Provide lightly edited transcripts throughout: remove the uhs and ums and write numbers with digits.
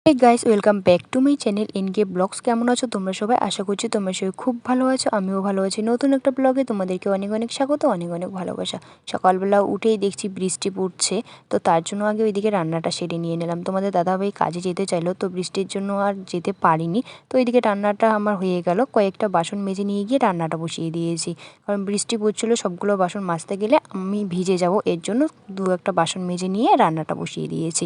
Hey guys, welcome back to my channel NK blogs. কেমন আছো তোমরা সবাই? আশা করছি তোমরা সবাই খুব ভালো আছো, আমিও ভালো আছি। নতুন একটা ব্লগে তোমাদেরকে অনেক অনেক স্বাগত, অনেক অনেক ভালোবাসা। সকালবেলা উঠেই দেখছি বৃষ্টি পড়ছে, তো তার জন্য আগে ওইদিকে রান্নাটা সেরে নিয়ে নিলাম। তোমাদের দাদাভাই কাজে যেতে চাইলো, তো বৃষ্টির জন্য আর যেতে পারিনি। তো ওইদিকে রান্নাটা আমার হয়ে গেল, কয়েকটা বাসন মেজে নিয়ে গিয়ে রান্নাটা বসিয়ে দিয়েছি। কারণ বৃষ্টি পড়ছিলো, সবগুলো বাসন মাজতে গেলে আমি ভিজে যাব, এর জন্য দু একটা বাসন মেজে নিয়ে রান্নাটা বসিয়ে দিয়েছি।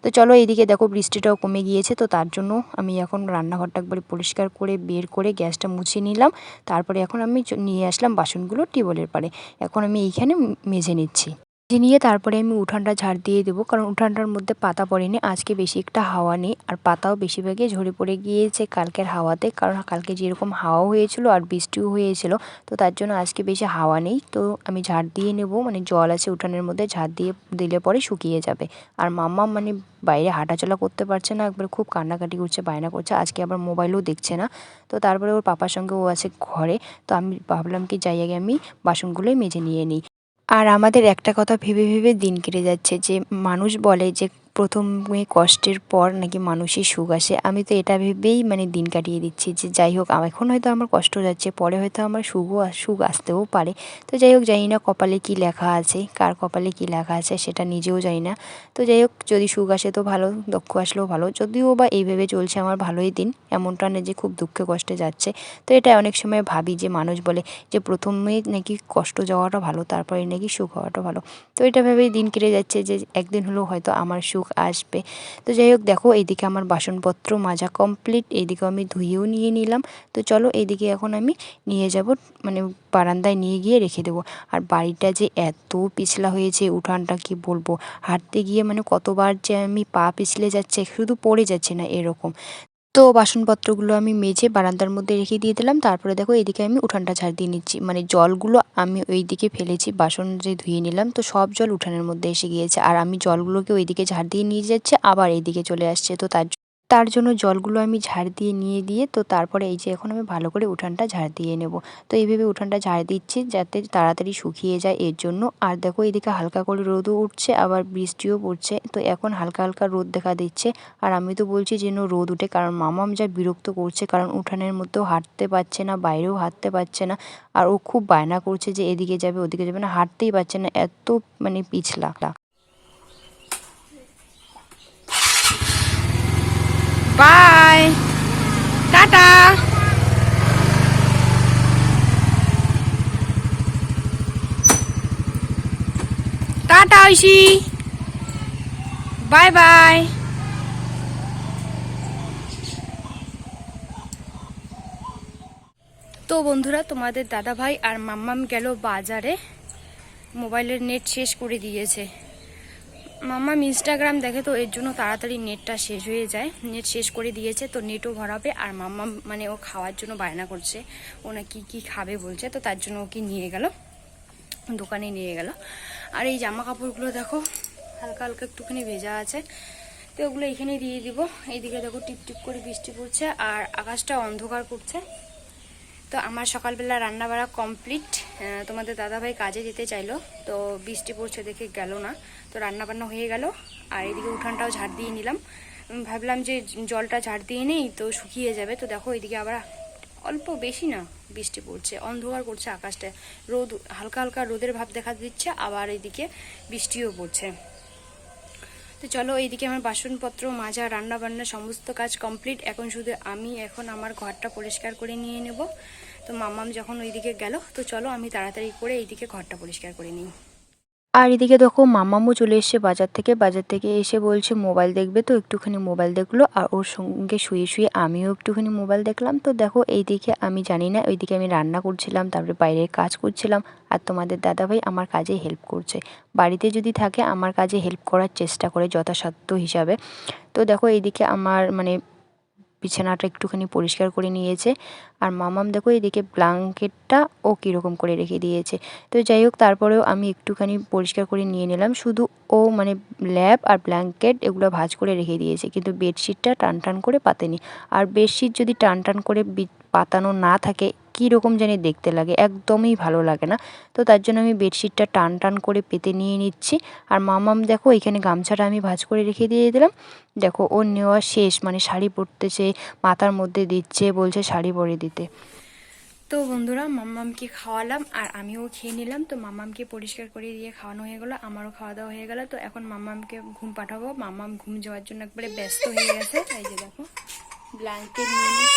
তো চলো, এইদিকে দেখো বৃষ্টিটাও কমে গিয়েছে, তো তার জন্য আমি এখন রান্নাঘরটা একবারে পরিষ্কার করে বের করে গ্যাসটা মুছে নিলাম। তারপরে এখন আমি নিয়ে আসলাম বাসনগুলো টিউবওয়েলের পাড়ে। এখন আমি এইখানে মেজে নিচ্ছি। মেজে নিয়ে তারপরে আমি উঠানটা ঝাড় দিয়ে দেবো, কারণ উঠানটার মধ্যে পাতা পড়েনি, আজকে বেশি একটা হাওয়া নেই, আর পাতাও বেশিরভাগই ঝরে পড়ে গিয়েছে কালকের হাওয়াতে। কারণ কালকে যেরকম হাওয়া হয়েছিল আর বৃষ্টিও হয়েছিল, তো তার জন্য আজকে বেশি হাওয়া নেই। তো আমি ঝাড় দিয়ে নেব, মানে জল আছে উঠানের মধ্যে, ঝাড় দিয়ে দিলে পরে শুকিয়ে যাবে। আর মাম্মা মানে বাইরে হাঁটাচলা করতে পারছে না, একবার খুব কান্নাকাটি করছে, বায়না করছে, আজকে আবার মোবাইলও দেখছে না। তো তারপরে ওর পাপার সঙ্গে ও আছে ঘরে, তো আমি ভাবলাম কি যাই আগে আমি বাসনগুলোই মেজে নিয়ে নিই। আর আমাদের একটা কথা ভেবে ভেবে দিন কেটে যাচ্ছে, যে মানুষ বলে যে প্রথমে কষ্টের পর নাকি মানুষের সুখ আসে। আমি তো এটা ভেবেই মানে দিন কাটিয়ে দিচ্ছি, যে যাই হোক এখন হয়তো আমার কষ্ট যাচ্ছে, পরে হয়তো আমার সুখ আসতেও পারে। তো যাই হোক, জানি না কপালে কি লেখা আছে, কার কপালে কি লেখা আছে সেটা নিজেও জানি না। তো যাই হোক, যদি সুখ আসে তো ভালো, দুঃখ আসলেও ভালো। যদিও বা এই ভেবে চলছে আমার ভালোই দিন, এমনটা না যে খুব দুঃখে কষ্টে যাচ্ছে। তো এটা অনেক সময় ভাবি, যে মানুষ বলে যে প্রথমে নাকি কষ্ট যাওয়াটা ভালো, তারপরে নাকি সুখ হওয়াটা ভালো। তো এটা ভেবেই দিন কেটে যাচ্ছে, যে একদিন হলেও হয়তো আমার সুখ আসবে। তো যাই হোক, দেখো এইদিকে আমার বাসনপত্র মাজা কমপ্লিট, এইদিকেও আমি ধুয়েও নিয়ে নিলাম। তো চলো, এইদিকে এখন আমি নিয়ে যাব, মানে বারান্দায় নিয়ে গিয়ে রেখে দেবো। আর বাড়িটা যে এত পিছলা হয়েছে, উঠানটা কি বলবো, হাঁটতে গিয়ে মানে কতবার যে আমি পা পিছলে যাচ্ছে, শুধু পড়ে যাচ্ছে না এরকম। তো বাসনপত্রগুলো আমি মেজে বারান্দার মধ্যে রেখে দিয়ে দিলাম। তারপরে দেখো এদিকে আমি উঠানটা ঝাড় দিয়ে নিচ্ছি, মানে জলগুলো আমি ওই দিকে ফেলেছি, বাসন যে ধুয়ে নিলাম, তো সব জল উঠানের মধ্যে এসে গিয়েছে, আর আমি জলগুলোকে ওইদিকে ঝাড় দিয়ে নিয়ে যাচ্ছে, আবার এইদিকে চলে আসছে। তো তার জন্য জলগুলো আমি ঝাড় দিয়ে নিয়ে দিয়ে, তো তারপরে এই যে এখন আমি ভালো করে উঠানটা ঝাড় দিয়ে নেব। তো এইভাবে উঠানটা ঝাড় দিচ্ছি যাতে তাড়াতাড়ি শুকিয়ে যায়, এর জন্য। আর দেখো এদিকে হালকা করে রোদও উঠছে, আবার বৃষ্টিও পড়ছে, তো এখন হালকা হালকা রোদ দেখা দিচ্ছে। আর আমি তো বলছি যেন রোদ উঠে, কারণ মামাম যা বিরক্ত করছে, কারণ উঠানের মধ্যেও হাঁটতে পারছে না, বাইরেও হাঁটতে পারছে না। আর ও খুব বায়না করছে যে এদিকে যাবে ওদিকে যাবে না, হাঁটতেই পারছে না, এত মানে পিছলা। Bye, tata. Tata Aishi, bye bye. তো বন্ধুরা, তোমাদের দাদা ভাই আর মাম্মাম গেল বাজারে, মোবাইলের নেট শেষ করে দিয়েছে। মাম্মাম ইনস্টাগ্রাম দেখে, তো এর জন্য তাড়াতাড়ি নেটটা শেষ হয়ে যায়, নেট শেষ করে দিয়েছে, তো নেটও ভরাবে। আর মাম্মাম মানে ও খাওয়ার জন্য বায়না করছে, ও না কি খাবে বলছে, তো তার জন্য ওকে নিয়ে গেল, দোকানে নিয়ে গেল। আর এই জামা কাপড়গুলো দেখো হালকা হালকা একটুখানি ভেজা আছে, তো ওগুলো এখানে দিয়ে দিব। এইদিকে দেখো টিপ টিপ করে বৃষ্টি পড়ছে, আর আকাশটা অন্ধকার করছে। তো আমার সকালবেলা রান্না বাড়া কমপ্লিট। তোমাদের দাদাভাই কাজে যেতে চাইলো, তো বৃষ্টি পড়ছে দেখে গেল না, তো রান্না বান্না হয়ে গেল। আর এদিকে উঠানটাও ঝাড় দিয়ে নিলাম, ভাবলাম যে জলটা ঝাড় দিয়ে নেই তো শুকিয়ে যাবে। তো দেখো এদিকে আবার অল্প, বেশি না, বৃষ্টি পড়ছে, অন্ধকার করছে আকাশটা, রোদ হালকা হালকা রোদের ভাব দেখা দিচ্ছে, আবার এদিকে বৃষ্টিও পড়ছে। তো চলো, এইদিকে আমার বাসনপত্র মাজা, রান্না বান্না সমস্ত কাজ কমপ্লিট। এখন শুধু আমি এখন আমার ঘরটা পরিষ্কার করে নিয়ে নেব। তো মাম্মাম যখন ওইদিকে গেল, তো চলো আমি তাড়াতাড়ি করে এইদিকে ঘরটা পরিষ্কার করে নিই। আর এদিকে দেখো মামামও চলে এসেছে বাজার থেকে এসে বলছে মোবাইল দেখবে, তো একটুখানি মোবাইল দেখলো, আর ওর সঙ্গে শুয়ে শুয়ে আমিও একটুখানি মোবাইল দেখলাম। তো দেখো এইদিকে আমি জানি না, ওইদিকে আমি রান্না করছিলাম, তারপরে বাইরের কাজ করছিলাম, আর তোমাদের দাদাভাই আমার কাজে হেল্প করছে। বাড়িতে যদি থাকে আমার কাজে হেল্প করার চেষ্টা করে যথাসাধ্য হিসাবে। তো দেখো এইদিকে আমার মানে বিছানাটা একটুখানি পরিষ্কার করে নিয়েছে, আর মামাম দেখো এদিকে ব্ল্যাঙ্কেটটা ও কীরকম করে রেখে দিয়েছে। তো যাই হোক, তারপরেও আমি একটুখানি পরিষ্কার করে নিয়ে নিলাম, শুধু ও মানে ল্যাপ আর ব্ল্যাঙ্কেট এগুলো ভাঁজ করে রেখে দিয়েছে, কিন্তু বেডশিটটা টান টান করে পাতেনি। আর বেডশিট যদি টান টান করে পাতানো না থাকে, কীরকম জানি দেখতে লাগে, একদমই ভালো লাগে না। তো তার জন্য আমি বেডশিটটা টান টান করে পেতে নিয়ে নিচ্ছি। আর মামাম দেখো এখানে গামছাটা আমি ভাঁজ করে রেখে দিয়ে দিলাম। দেখো ওর নেওয়া শেষ, মানে শাড়ি পরতেছে, মাথার মধ্যে দিচ্ছে, বলছে শাড়ি পরে দিতে। তো বন্ধুরা মাম্মামকে খাওয়ালাম আর আমিও খেয়ে নিলাম। তো মাম্মামকে পরিষ্কার করে দিয়ে খাওয়ানো হয়ে গেলো, আমারও খাওয়া দাওয়া হয়ে গেল। তো এখন মাম্মামকে ঘুম পাঠাবো। মাম্মাম ঘুম যাওয়ার জন্য একবারে ব্যস্ত হয়ে গেছে। এই যে দেখো ব্ল্যাঙ্কেট নিয়ে।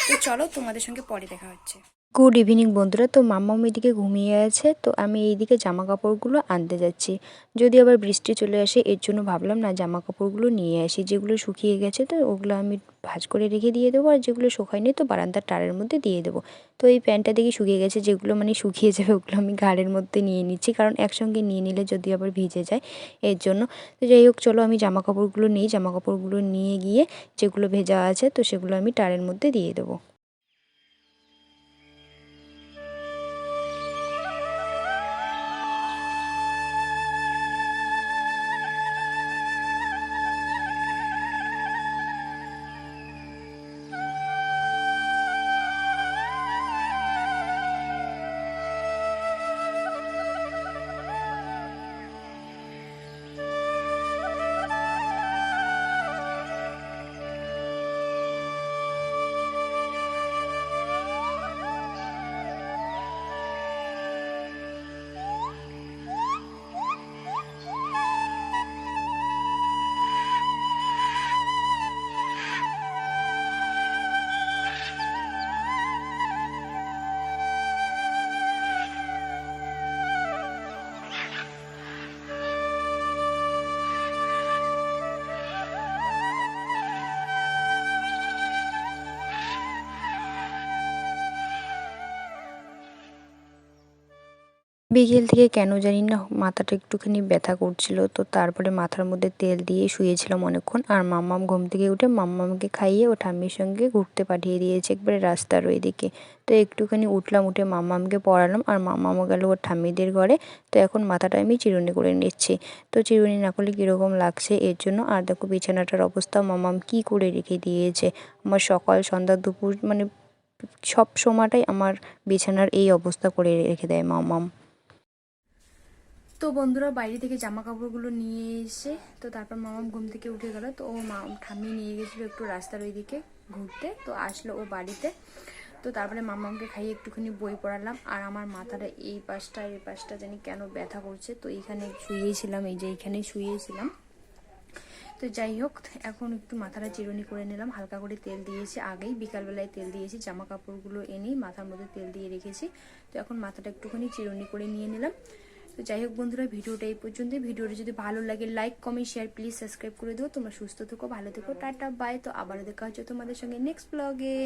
তো চলো তোমাদের সঙ্গে পরে দেখা হচ্ছে। গুড ইভিনিং বন্ধুরা। তো মাম্মাম এদিকে ঘুমিয়ে আছে, তো আমি এইদিকে জামা কাপড়গুলো আনতে যাচ্ছি। যদি আবার বৃষ্টি চলে আসে এর জন্য ভাবলাম না জামা কাপড়গুলো নিয়ে আসি। যেগুলো শুকিয়ে গেছে তো ওগুলো আমি ভাঁজ করে রেখে দিয়ে দেবো, আর যেগুলো শুকায়নি তো বারান্দার টারের মধ্যে দিয়ে দেবো। তো এই প্যান্টটা দেখি শুকিয়ে গেছে, যেগুলো মানে শুকিয়ে যাবে ওগুলো আমি ঘাড়ের মধ্যে নিয়ে নিচ্ছি, কারণ একসঙ্গে নিয়ে নিলে যদি আবার ভিজে যায় এর জন্য। তো যাই হোক চলো আমি জামা কাপড়গুলো নিই। জামা কাপড়গুলো নিয়ে গিয়ে যেগুলো ভেজা আছে তো সেগুলো আমি টারের মধ্যে দিয়ে দেবো। বিকেল থেকে কেন জানি না মাথাটা একটুখানি ব্যথা করছিল, তো তারপরে মাথার মধ্যে তেল দিয়ে শুয়েছিলাম অনেকক্ষণ। আর মাম্মাম ঘুম থেকে উঠে মাম্মামকে খাইয়ে ও ঠাম্মির সঙ্গে ঘুরতে পাঠিয়ে দিয়েছে একবারে রাস্তার ওইদিকে। তো একটুখানি উঠলাম, উঠে মাম্মামকে পড়ালাম, আর মাম্মামও গেল ওর ঠাম্মিদের ঘরে। তো এখন মাথাটা আমি চিরুনি করে নিচ্ছি। তো চিরুনি না করলে কীরকম লাগছে এর জন্য। আর দেখো বিছানাটার অবস্থা মাম্মাম কী করে রেখে দিয়েছে। আমার সকাল সন্ধ্যা দুপুর মানে সব সময়টাই আমার বিছানার এই অবস্থা করে রেখে দেয় মাম্মাম। তো বন্ধুরা বাইরে থেকে জামা কাপড়গুলো নিয়ে এসে তো তারপর মামাম ঘুম থেকে উঠে গেল। তো ও ঠাম্মি নিয়ে গেছিলো একটু রাস্তার ওইদিকে ঘুরতে, তো আসলো ও বাড়িতে। তো তারপরে মামামকে খাইয়ে একটুখানি বই পড়ালাম। আর আমার মাথাটা এই পাশটা জানি কেন ব্যথা করছে। তো এইখানে শুয়েছিলাম, এই যে এইখানেই শুয়েছিলাম। তো যাই হোক এখন একটু মাথাটা চিরুনি করে নিলাম, হালকা করে তেল দিয়েছি, আগেই বিকালবেলায় তেল দিয়েছি, জামা কাপড়গুলো এনেই মাথার মধ্যে তেল দিয়ে রেখেছি। তো এখন মাথাটা একটুখানি চিরুনি করে নিয়ে নিলাম। তো যাই হোক বন্ধুরা ভিডিওটা এই পর্যন্তই। ভিডিওটা যদি ভালো লাগে like comment share please subscribe করে দিও। তোমরা সুস্থ থেকো, ভালো থেকো, টাটা বাই। তো আবারও দেখা হচ্ছে তোমাদের সঙ্গে নেক্সট ব্লগে।